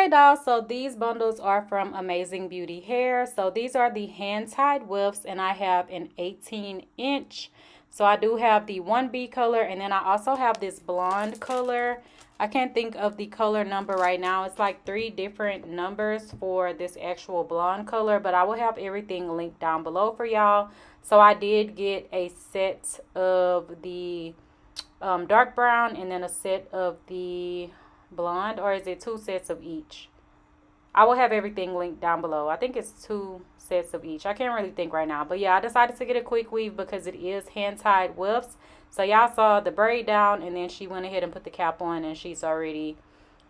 Okay, dolls, so these bundles are from Amazing Beauty Hair. So these are the hand-tied wefts, and I have an 18-inch. So I do have the 1B color, and then I also have this blonde color. I can't think of the color number right now. It's like 3 different numbers for this actual blonde color, but I will have everything linked down below for y'all. So I did get a set of the dark brown, and then a set of the blonde, or is it 2 sets of each? I will have everything linked down below. I think it's 2 sets of each. I can't really think right now, but yeah, I decided to get a quick weave because it is hand tied wefts. So y'all saw the braid down, and then she went ahead and put the cap on, and she's already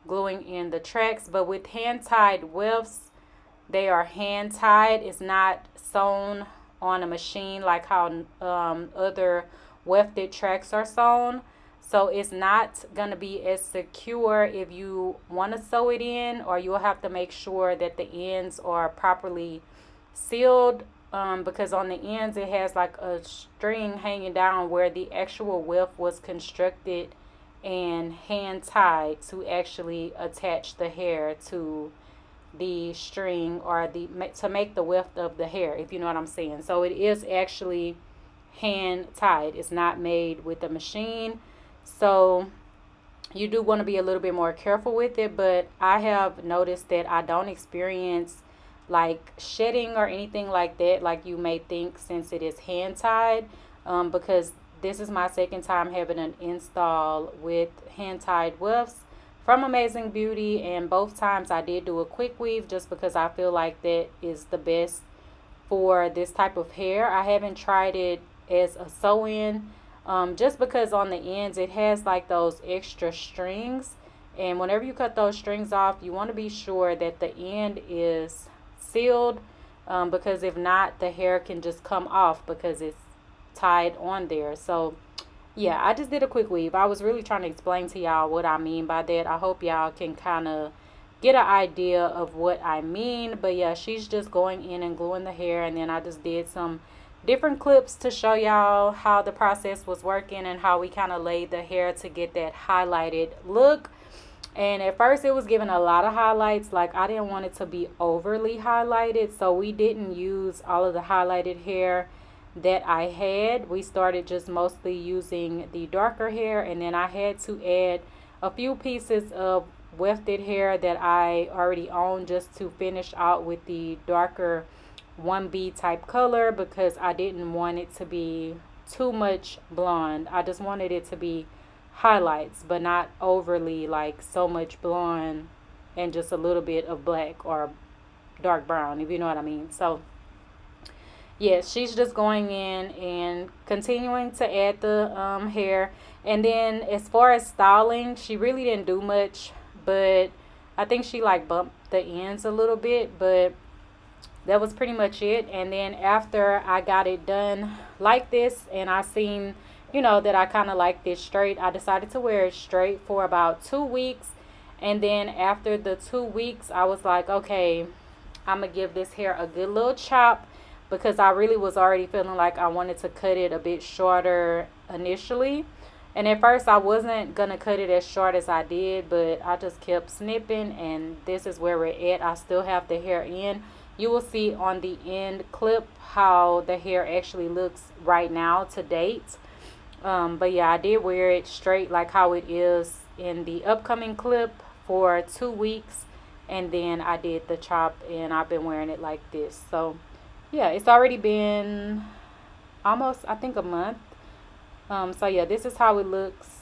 gluing in the tracks. But with hand tied wefts, they are hand tied. It's not sewn on a machine like how other wefted tracks are sewn. So it's not going to be as secure if you want to sew it in, or you'll have to make sure that the ends are properly sealed, because on the ends it has like a string hanging down where the actual weft was constructed and hand tied to actually attach the hair to the string, or to make the weft of the hair, if you know what I'm saying. So it is actually hand tied. It's not made with a machine. So you do want to be a little bit more careful with it, but I have noticed that I don't experience like shedding or anything like that like you may think, since it is hand tied, because this is my second time having an install with hand tied wefts from Amazing Beauty, and both times I did do a quick weave just because I feel like that is the best for this type of hair. I haven't tried it as a sew-in, just because on the ends it has like those extra strings, and whenever you cut those strings off, you want to be sure that the end is sealed, because if not, the hair can just come off because it's tied on there. So yeah, I just did a quick weave. I was really trying to explain to y'all what I mean by that. I hope y'all can kind of get an idea of what I mean. But yeah, she's just going in and gluing the hair, and then I just did some different clips to show y'all how the process was working and how we kind of laid the hair to get that highlighted look. And at first it was giving a lot of highlights. Like, I didn't want it to be overly highlighted, so we didn't use all of the highlighted hair that I had. We started just mostly using the darker hair, and then I had to add a few pieces of wefted hair that I already own just to finish out with the darker 1B type color, because I didn't want it to be too much blonde. I just wanted it to be highlights, but not overly like so much blonde and just a little bit of black or dark brown, if you know what I mean. So yes, she's just going in and continuing to add the hair. And then as far as styling, she really didn't do much, but I think she like bumped the ends a little bit, but that was pretty much it. And then after I got it done like this, and I seen, you know, that I kind of like this straight, I decided to wear it straight for about 2 weeks. And then after the 2 weeks, I was like, okay, I'm gonna give this hair a good little chop, because I really was already feeling like I wanted to cut it a bit shorter initially. And at first I wasn't gonna cut it as short as I did, but I just kept snipping, and this is where we're at. I still have the hair in. You will see on the end clip how the hair actually looks right now to date. But yeah, I did wear it straight like how it is in the upcoming clip for 2 weeks, and then I did the chop, and I've been wearing it like this. So yeah, it's already been almost, I think, a month. So yeah, this is how it looks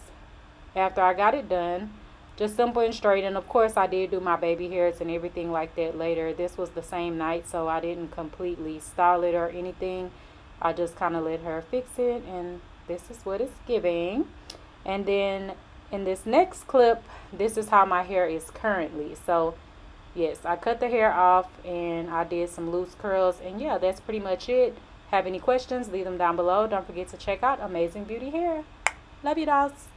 after I got it done. Just simple and straight. And of course I did do my baby hairs and everything like that later. This was the same night, so I didn't completely style it or anything. I just kind of let her fix it, and this is what it's giving. And then in this next clip, this is how my hair is currently. So yes, I cut the hair off and I did some loose curls, and yeah, that's pretty much it. Have any questions, leave them down below. Don't forget to check out Amazing Beauty Hair. Love you, dolls.